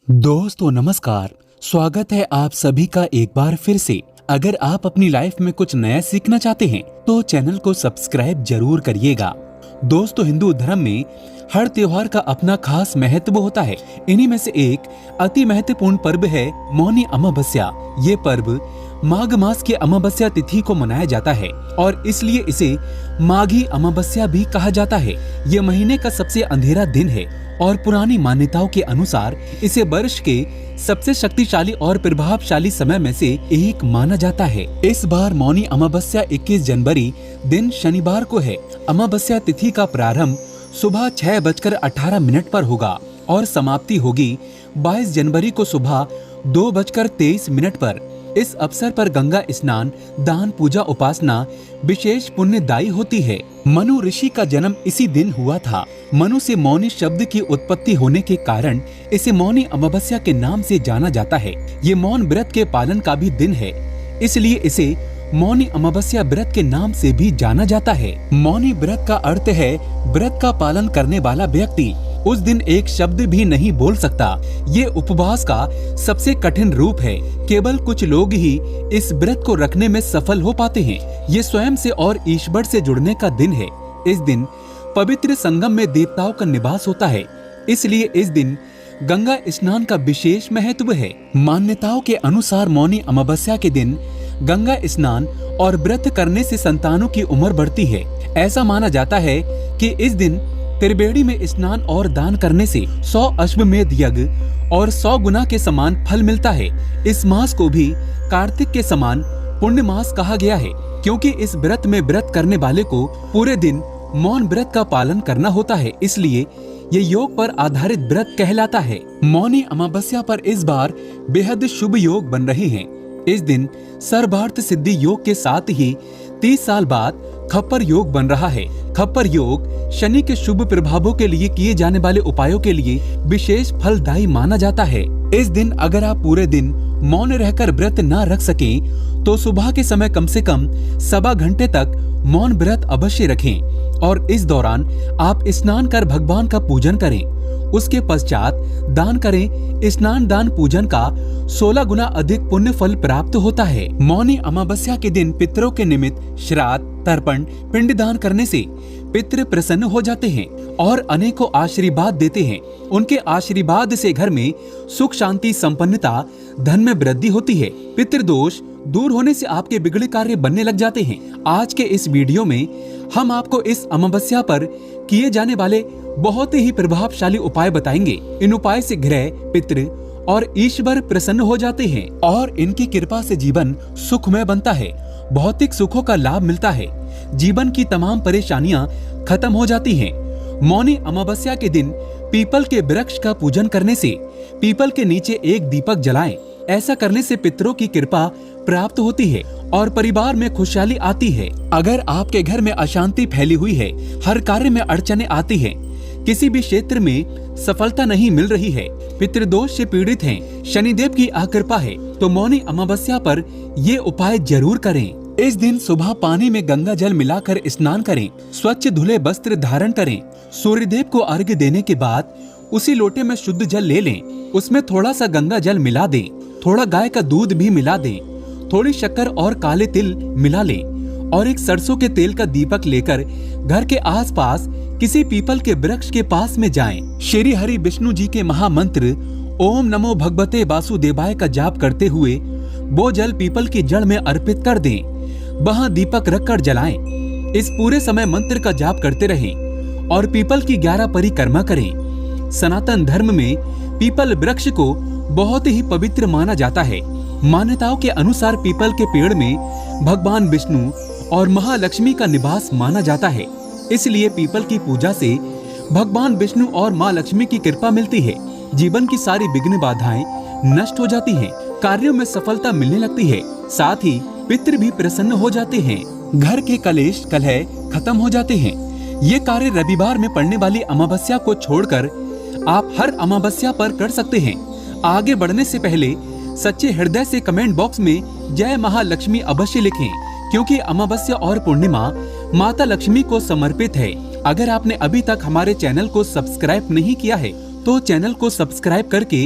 दोस्तों नमस्कार। स्वागत है आप सभी का एक बार फिर से। अगर आप अपनी लाइफ में कुछ नया सीखना चाहते हैं तो चैनल को सब्सक्राइब जरूर करिएगा। दोस्तों, हिंदू धर्म में हर त्योहार का अपना खास महत्व होता है। इन्हीं में से एक अति महत्वपूर्ण पर्व है मौनी अमावस्या। ये पर्व माघ मास की अमावस्या तिथि को मनाया जाता है और इसलिए इसे माघी अमावस्या भी कहा जाता है। ये महीने का सबसे अंधेरा दिन है और पुरानी मान्यताओं के अनुसार इसे वर्ष के सबसे शक्तिशाली और प्रभावशाली समय में से एक माना जाता है। इस बार मौनी अमावस्या 21 जनवरी दिन शनिवार को है। अमावस्या तिथि का प्रारंभ सुबह 6:18 पर होगा और समाप्ति होगी 22 जनवरी को सुबह 2:23 पर। इस अवसर पर गंगा स्नान, दान, पूजा, उपासना विशेष पुण्यदायी होती है। मनु ऋषि का जन्म इसी दिन हुआ था। मनु से मौनी शब्द की उत्पत्ति होने के कारण इसे मौनी अमावस्या के नाम से जाना जाता है। ये मौन व्रत के पालन का भी दिन है, इसलिए इसे मौनी अमावस्या व्रत के नाम से भी जाना जाता है। मौनी व्रत का अर्थ है व्रत का पालन करने वाला व्यक्ति उस दिन एक शब्द भी नहीं बोल सकता। ये उपवास का सबसे कठिन रूप है। केवल कुछ लोग ही इस व्रत को रखने में सफल हो पाते हैं। ये स्वयं से और ईश्वर से जुड़ने का दिन है। इस दिन पवित्र संगम में देवताओं का निवास होता है, इसलिए इस दिन गंगा स्नान का विशेष महत्व है। मान्यताओं के अनुसार मौनी अमावस्या के दिन गंगा स्नान और व्रत करने से संतानों की उम्र बढ़ती है। ऐसा माना जाता है कि इस दिन त्रिवेणी में स्नान और दान करने से 100 अश्वमेध यज्ञ और 100 गुना के समान फल मिलता है। इस मास को भी कार्तिक के समान पुण्य मास कहा गया है, क्योंकि इस व्रत में व्रत करने वाले को पूरे दिन मौन व्रत का पालन करना होता है, इसलिए ये योग पर आधारित व्रत कहलाता है। मौनी अमावस्या पर इस बार बेहद शुभ योग बन रहे हैं। इस दिन सर्वार्थ सिद्धि योग के साथ ही 30 साल बाद खप्पर योग बन रहा है। खप्पर योग शनि के शुभ प्रभावों के लिए किए जाने वाले उपायों के लिए विशेष फलदायी माना जाता है। इस दिन अगर आप पूरे दिन मौन रहकर व्रत न रख सकें तो सुबह के समय कम से कम 1.25 घंटे तक मौन व्रत अवश्य रखें और इस दौरान आप स्नान कर भगवान का पूजन करें। उसके पश्चात दान करें। स्नान दान पूजन का 16 गुना अधिक पुण्य फल प्राप्त होता है। मौनी अमावस्या के दिन पितरों के निमित्त श्राद्ध, तर्पण, पिंडदान करने से पितृ प्रसन्न हो जाते हैं और अनेकों आशीर्वाद देते हैं। उनके आशीर्वाद से घर में सुख, शांति, संपन्नता, धन में वृद्धि होती है। पितृदोष दूर होने से आपके बिगड़े कार्य बनने लग जाते हैं। आज के इस वीडियो में हम आपको इस अमावस्या पर किए जाने वाले बहुत ही प्रभावशाली उपाय बताएंगे। इन उपाय से ग्रह, पितृ और ईश्वर प्रसन्न हो जाते हैं और इनकी कृपा से जीवन सुखमय बनता है। भौतिक सुखों का लाभ मिलता है। जीवन की तमाम परेशानियां खत्म हो जाती हैं। मौनी अमावस्या के दिन पीपल के वृक्ष का पूजन करने से पीपल के नीचे एक दीपक जलाएं। ऐसा करने से पितरों की कृपा प्राप्त होती है और परिवार में खुशहाली आती है। अगर आपके घर में अशांति फैली हुई है, हर कार्य में अड़चने आती हैं, किसी भी क्षेत्र में सफलता नहीं मिल रही है, पितृदोष से पीड़ित हैं, शनिदेव की अकृपा है, तो मौनी अमावस्या पर ये उपाय जरूर करें। इस दिन सुबह पानी में गंगा जल मिलाकर स्नान करें। स्वच्छ धुले वस्त्र धारण करें। सूर्यदेव को अर्घ्य देने के बाद उसी लोटे में शुद्ध जल ले लें। उसमें थोड़ा सा गंगा जल मिला दें। थोड़ा गाय का दूध भी मिला दें। थोड़ी शक्कर और काले तिल मिला लें और एक सरसों के तेल का दीपक लेकर घर के आसपास किसी पीपल के वृक्ष के पास में जाएं। श्री हरि विष्णु जी के महामंत्र ओम नमो भगवते वासुदेवाय का जाप करते हुए वो जल पीपल की जड़ में अर्पित कर दें। वहां दीपक रखकर जलाएं। इस पूरे समय मंत्र का जाप करते रहें और पीपल की 11 परिक्रमा करें। सनातन धर्म में पीपल वृक्ष को बहुत ही पवित्र माना जाता है। मान्यताओं के अनुसार पीपल के पेड़ में भगवान विष्णु और महालक्ष्मी का निवास माना जाता है, इसलिए पीपल की पूजा से भगवान विष्णु और माँ लक्ष्मी की कृपा मिलती है। जीवन की सारी विघ्न बाधाएं नष्ट हो जाती हैं, कार्यों में सफलता मिलने लगती है, साथ ही पितृ भी प्रसन्न हो जाते हैं। घर के कलेश कलह खत्म हो जाते हैं। ये कार्य रविवार में पड़ने वाली अमावस्या को छोड़कर आप हर अमावस्या पर कर सकते हैं। आगे बढ़ने से पहले सच्चे हृदय से कमेंट बॉक्स में जय महालक्ष्मी अवश्य लिखें, क्योंकि अमावस्या और पूर्णिमा माता लक्ष्मी को समर्पित है। अगर आपने अभी तक हमारे चैनल को सब्सक्राइब नहीं किया है तो चैनल को सब्सक्राइब करके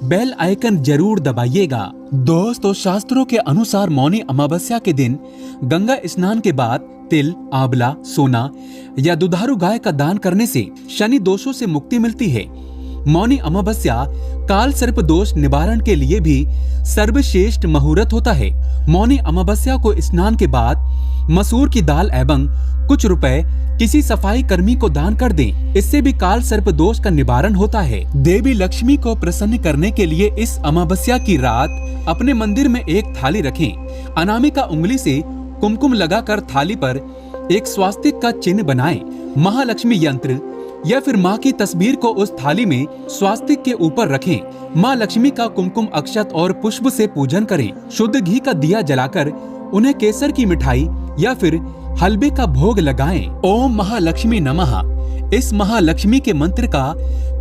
बेल आइकन जरूर दबाइएगा। दोस्तों, शास्त्रों के अनुसार मौनी अमावस्या के दिन गंगा स्नान के बाद तिल, आंवला, सोना या दुधारू गाय का दान करने से शनि दोषों से मुक्ति मिलती है। मौनी अमावस्या काल सर्प दोष निवारण के लिए भी सर्वश्रेष्ठ मुहूर्त होता है। मौनी अमावस्या को स्नान के बाद मसूर की दाल एवं कुछ रुपए किसी सफाई कर्मी को दान कर दें। इससे भी काल सर्प दोष का निवारण होता है। देवी लक्ष्मी को प्रसन्न करने के लिए इस अमावस्या की रात अपने मंदिर में एक थाली रखें। अनामिका उंगली से कुमकुम लगाकर थाली पर एक स्वास्तिक का चिन्ह बनाएं। महालक्ष्मी यंत्र या फिर माँ की तस्वीर को उस थाली में स्वास्तिक के ऊपर रखें। माँ लक्ष्मी का कुमकुम अक्षत और पुष्प से पूजन करें। शुद्ध घी का दिया जलाकर उन्हें केसर की मिठाई या फिर हलवे का भोग लगाएं। ओम महालक्ष्मी नमः। इस महालक्ष्मी के मंत्र का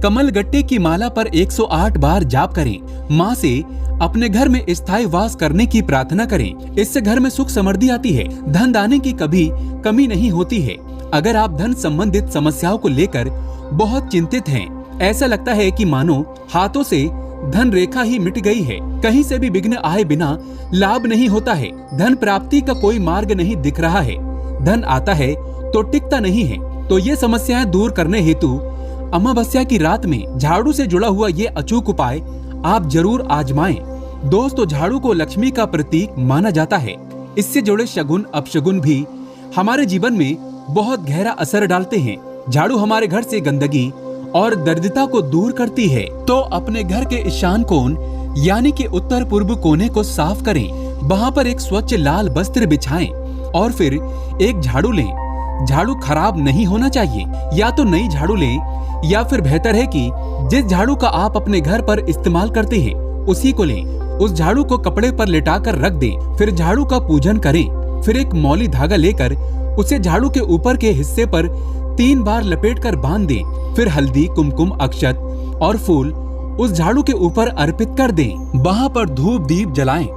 कमल गट्टे की माला पर 108 बार जाप करें। माँ से अपने घर में स्थायी वास करने की प्रार्थना करें। इससे घर में सुख समृद्धि आती है, धन दाने की कभी कमी नहीं होती है। अगर आप धन संबंधित समस्याओं को लेकर बहुत चिंतित हैं, ऐसा लगता है कि मानो हाथों से धन रेखा ही मिट गई है, कहीं से भी विघ्न आए बिना लाभ नहीं होता है, धन प्राप्ति का कोई मार्ग नहीं दिख रहा है, धन आता है तो टिकता नहीं है, तो ये समस्याएं दूर करने हेतु अमावस्या की रात में झाड़ू से जुड़ा हुआ ये अचूक उपाय आप जरूर आजमाएं। दोस्तों, झाड़ू को लक्ष्मी का प्रतीक माना जाता है। इससे जुड़े शगुन अपशगुन भी हमारे जीवन में बहुत गहरा असर डालते हैं। झाड़ू हमारे घर से गंदगी और दरिद्रता को दूर करती है। तो अपने घर के ईशान कोण यानी कि उत्तर पूर्व कोने को साफ करें। वहाँ पर एक स्वच्छ लाल वस्त्र बिछाएं और फिर एक झाड़ू लें। झाड़ू खराब नहीं होना चाहिए, या तो नई झाड़ू लें या फिर बेहतर है कि जिस झाड़ू का आप अपने घर पर इस्तेमाल करते हैं उसी को लें। उस झाड़ू को कपड़े पर लिटाकर रख दें। फिर झाड़ू का पूजन करें। फिर एक मौली धागा लेकर उसे झाड़ू के ऊपर के हिस्से पर 3 बार लपेटकर बांध दें। फिर हल्दी, कुमकुम, अक्षत और फूल उस झाड़ू के ऊपर अर्पित कर दें। वहाँ पर धूप दीप जलाएं।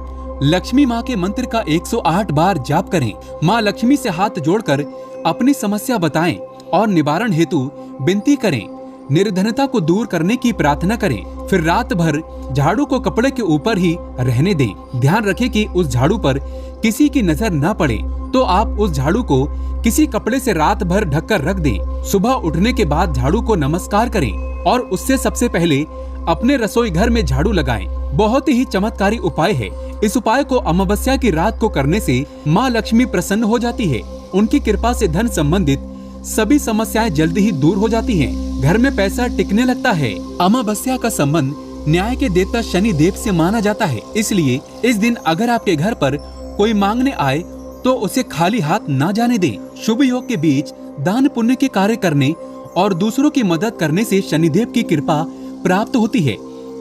लक्ष्मी माँ के मंत्र का 108 बार जाप करें। माँ लक्ष्मी से हाथ जोड़कर अपनी समस्या बताएं और निवारण हेतु विनती करें। निर्धनता को दूर करने की प्रार्थना करें। फिर रात भर झाड़ू को कपड़े के ऊपर ही रहने दें। ध्यान रखें कि उस झाड़ू पर किसी की नजर न पड़े, तो आप उस झाड़ू को किसी कपड़े से रात भर ढककर रख दें। सुबह उठने के बाद झाड़ू को नमस्कार करें और उससे सबसे पहले अपने रसोई घर में झाड़ू लगाएं। बहुत ही चमत्कारी उपाय है। इस उपाय को अमावस्या की रात को करने से माँ लक्ष्मी प्रसन्न हो जाती है। उनकी कृपा से धन संबंधित सभी समस्याएं जल्दी ही दूर हो जाती हैं। घर में पैसा टिकने लगता है। अमावस्या का संबंध न्याय के देवता शनि देव से माना जाता है। इसलिए इस दिन अगर आपके घर पर कोई मांगने आए तो उसे खाली हाथ ना जाने दें। शुभ योग के बीच दान पुण्य के कार्य करने और दूसरों की मदद करने से शनिदेव की कृपा प्राप्त होती है।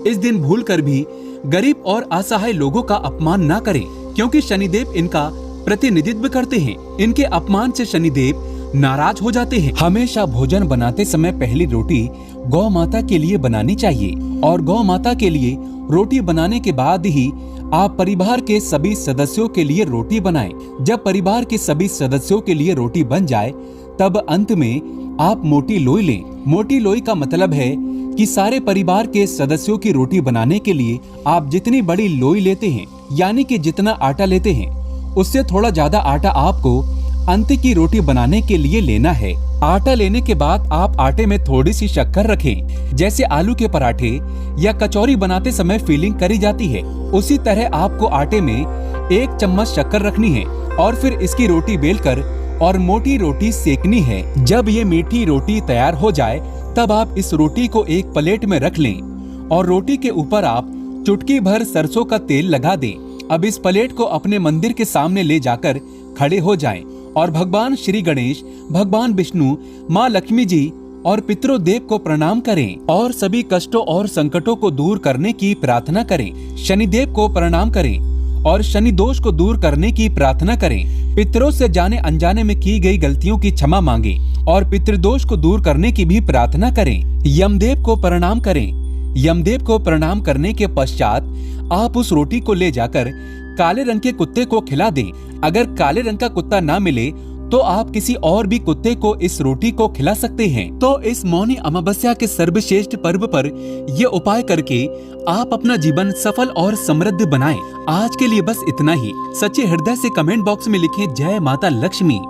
इस दिन भूलकर भी गरीब और असहाय लोगों का अपमान ना करें, क्योंकि शनिदेव इनका प्रतिनिधित्व करते हैं। इनके अपमान से शनिदेव नाराज हो जाते हैं। हमेशा भोजन बनाते समय पहली रोटी गौ माता के लिए बनानी चाहिए और गौ माता के लिए रोटी बनाने के बाद ही आप परिवार के सभी सदस्यों के लिए रोटी बनाएं। जब परिवार के सभी सदस्यों के लिए रोटी बन जाए तब अंत में आप मोटी लोई लें। मोटी लोई का मतलब है कि सारे परिवार के सदस्यों की रोटी बनाने के लिए आप जितनी बड़ी लोई लेते हैं, यानी कि जितना आटा लेते हैं, उससे थोड़ा ज्यादा आटा आपको अंत की रोटी बनाने के लिए लेना है। आटा लेने के बाद आप आटे में थोड़ी सी शक्कर रखें। जैसे आलू के पराठे या कचौरी बनाते समय फीलिंग करी जाती है, उसी तरह आपको आटे में 1 चम्मच शक्कर रखनी है और फिर इसकी रोटी बेलकर और मोटी रोटी सेकनी है। जब ये मीठी रोटी तैयार हो जाए तब आप इस रोटी को एक प्लेट में रख लें और रोटी के ऊपर आप चुटकी भर सरसों का तेल लगा दें। अब इस प्लेट को अपने मंदिर के सामने ले जाकर खड़े हो जाएं और भगवान श्री गणेश, भगवान विष्णु, माँ लक्ष्मी जी और पितृदेव को प्रणाम करें और सभी कष्टों और संकटों को दूर करने की प्रार्थना करें। शनिदेव को प्रणाम करें और शनि दोष को दूर करने की प्रार्थना करें। पितरों से जाने अनजाने में की गई गलतियों की क्षमा मांगे और पितृदोष को दूर करने की भी प्रार्थना करें। यमदेव को प्रणाम करें। यमदेव को प्रणाम करने के पश्चात आप उस रोटी को ले जाकर काले रंग के कुत्ते को खिला दें। अगर काले रंग का कुत्ता ना मिले तो आप किसी और भी कुत्ते को इस रोटी को खिला सकते हैं। तो इस मौनी अमावस्या के सर्वश्रेष्ठ पर्व पर ये उपाय करके आप अपना जीवन सफल और समृद्ध बनाएं। आज के लिए बस इतना ही। सच्चे हृदय से कमेंट बॉक्स में लिखें जय माता लक्ष्मी।